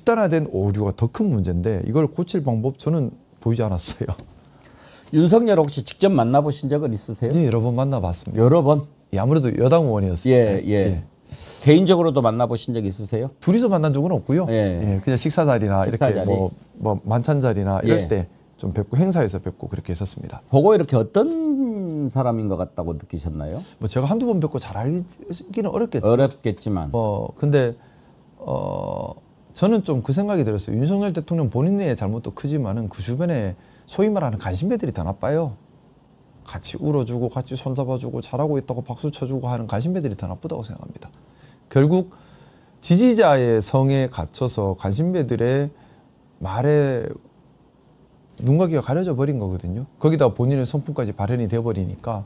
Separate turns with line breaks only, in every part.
집단화된 오류가 더 큰 문제인데 이걸 고칠 방법 저는 보이지 않았어요.
윤석열 혹시 직접 만나보신 적은 있으세요?
네, 여러 번 만나봤습니다.
여러 번?
예, 아무래도 여당 의원이었어요.
예. 개인적으로도 만나보신 적 있으세요?
둘이서 만난 적은 없고요. 예, 그냥 식사 자리나 이렇게
자리.
뭐 만찬 자리나 이럴 때 좀 뵙고 행사에서 뵙고 그렇게 했었습니다.
보고 이렇게 어떤 사람인 것 같다고 느끼셨나요?
뭐 제가 한두 번 뵙고 잘 알기는 어렵겠죠.
어렵겠지만.
근데 저는 좀 그 생각이 들었어요. 윤석열 대통령 본인의 잘못도 크지만은 그 주변에 소위 말하는 간신배들이 더 나빠요. 같이 울어주고 같이 손잡아주고 잘하고 있다고 박수 쳐주고 하는 간신배들이 더 나쁘다고 생각합니다. 결국 지지자의 성에 갇혀서 간신배들의 말에 눈과 귀가 가려져 버린 거거든요. 거기다 본인의 성품까지 발현이 돼버리니까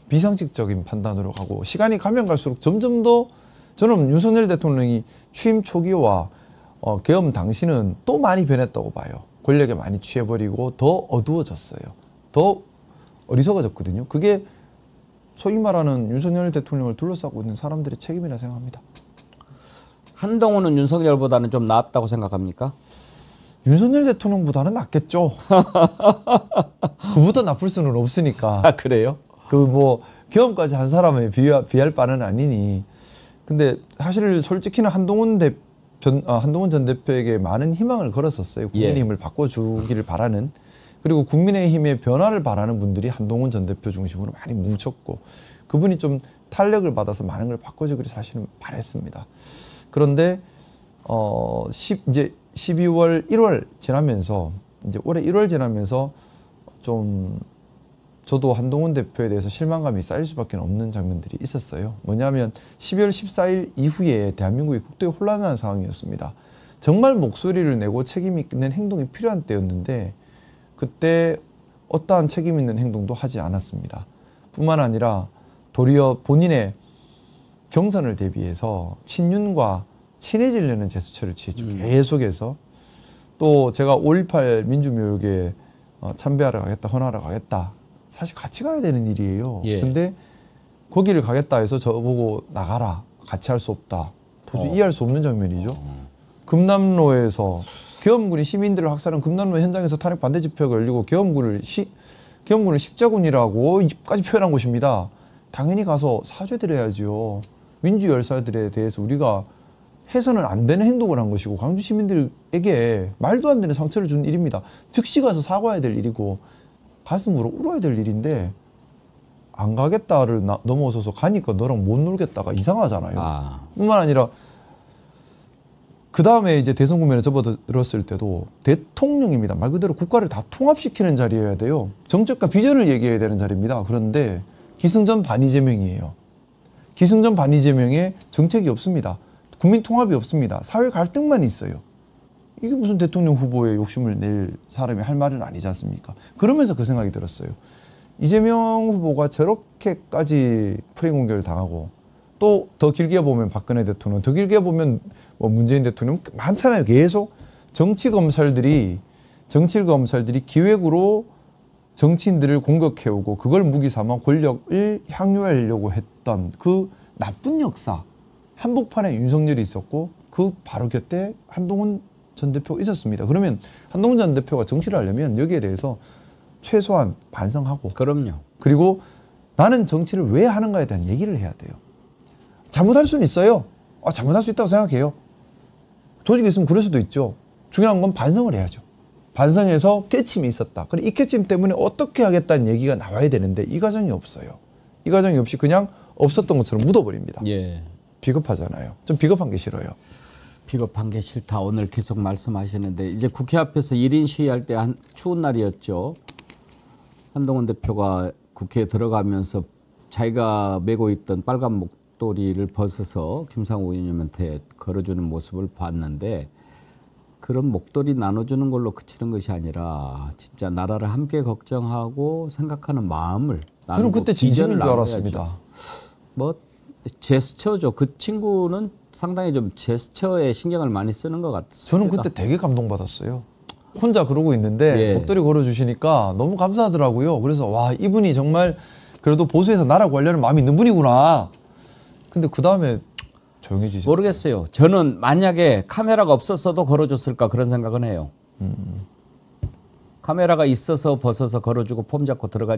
비상식적인 판단으로 가고 시간이 가면 갈수록 점점 더 저는 윤석열 대통령이 취임 초기와 계엄 당시는 또 많이 변했다고 봐요. 권력에 많이 취해버리고 더 어두워졌어요. 더 어리석어졌거든요. 그게 소위 말하는 윤석열 대통령을 둘러싸고 있는 사람들의 책임이라 생각합니다.
한동훈은 윤석열보다는 좀 나았다고 생각합니까?
윤석열 대통령보다는 낫겠죠. 그보다 나쁠 수는 없으니까.
아, 그래요?
계엄까지 한 사람에 비할 바는 아니니. 근데 사실 솔직히는 한동훈 전 대표에게 많은 희망을 걸었었어요. 국민의힘을 바꿔주기를 바라는. 그리고 국민의힘의 변화를 바라는 분들이 한동훈 전 대표 중심으로 많이 뭉쳤고 그분이 좀 탄력을 받아서 많은 걸 바꿔주기를 사실은 바랬습니다. 그런데 이제 12월, 1월 지나면서 이제 올해 1월 지나면서 좀 저도 한동훈 대표에 대해서 실망감이 쌓일 수밖에 없는 장면들이 있었어요. 뭐냐면 12월 14일 이후에 대한민국이 극도의 혼란한 상황이었습니다. 정말 목소리를 내고 책임 있는 행동이 필요한 때였는데 그때 어떠한 책임 있는 행동도 하지 않았습니다. 뿐만 아니라 도리어 본인의 경선을 대비해서 친윤과 친해지려는 제스처를 취했죠. 계속해서. 또 제가 5.18 민주묘역에 참배하러 가겠다, 헌화하러 가겠다. 사실 같이 가야 되는 일이에요. 근데 거기를 가겠다 해서 저보고 나가라. 같이 할 수 없다. 도저히 이해할 수 없는 장면이죠. 금남로에서 계엄군이 시민들을 학살한 금남로 현장에서 탄핵 반대 집회가 열리고 계엄군을 십자군이라고까지 표현한 곳입니다. 당연히 가서 사죄드려야죠. 민주 열사들에 대해서 우리가 해서는 안 되는 행동을 한 것이고 광주 시민들에게 말도 안 되는 상처를 준 일입니다. 즉시 가서 사과해야 될 일이고 가슴으로 울어야 될 일인데 안 가겠다를 넘어서서 가니까 너랑 못 놀겠다가 이상하잖아요. 뿐만 아니라 그 다음에 이제 대선 국면에 접어들었을 때도 대통령입니다. 말 그대로 국가를 다 통합시키는 자리여야 돼요. 정책과 비전을 얘기해야 되는 자리입니다. 그런데 기승전 반이재명이에요. 기승전 반이재명에 정책이 없습니다. 국민 통합이 없습니다. 사회 갈등만 있어요. 이게 무슨 대통령 후보의 욕심을 낼 사람이 할 말은 아니지 않습니까? 그러면서 그 생각이 들었어요. 이재명 후보가 저렇게까지 프레임 공격을 당하고 또 더 길게 보면 박근혜 대통령, 더 길게 보면 문재인 대통령 많잖아요. 계속 정치 검찰들이 기획으로 정치인들을 공격해오고 그걸 무기 삼아 권력을 향유하려고 했던 그 나쁜 역사. 한복판에 윤석열이 있었고 그 바로 곁에 한동훈 전 대표가 있었습니다. 그러면 한동훈 전 대표가 정치를 하려면 여기에 대해서 최소한 반성하고
그럼요.
그리고 나는 정치를 왜 하는가에 대한 얘기를 해야 돼요. 잘못할 수는 있어요. 잘못할 수 있다고 생각해요. 조직이 있으면 그럴 수도 있죠. 중요한 건 반성을 해야죠. 반성해서 깨침이 있었다. 그럼 이 깨침 때문에 어떻게 하겠다는 얘기가 나와야 되는데 이 과정이 없어요. 이 과정이 없이 그냥 없었던 것처럼 묻어버립니다. 비겁하잖아요. 좀 비겁한 게 싫어요.
비겁한 게 싫다. 오늘 계속 말씀하시는데 이제 국회 앞에서 1인 시위할 때 추운 날이었죠. 한동훈 대표가 국회에 들어가면서 자기가 메고 있던 빨간 목도리를 벗어서 김상우 의원님한테 걸어주는 모습을 봤는데 그런 목도리 나눠주는 걸로 그치는 것이 아니라 진짜 나라를 함께 걱정하고 생각하는 마음을
저는 그때 진심인 줄 알았습니다.
제스처죠. 그 친구는 상당히 좀 제스처에 신경을 많이 쓰는 것 같습니다.
저는 그때 되게 감동받았어요. 혼자 그러고 있는데 목도리 걸어주시니까 너무 감사하더라고요. 그래서 와, 이분이 정말 그래도 보수에서 나라 관리하는 마음이 있는 분이구나. 근데 그 다음에 조용해지셨어요.
모르겠어요. 저는 만약에 카메라가 없었어도 걸어줬을까 그런 생각은 해요. 카메라가 있어서 벗어서 걸어주고 폼 잡고 들어가지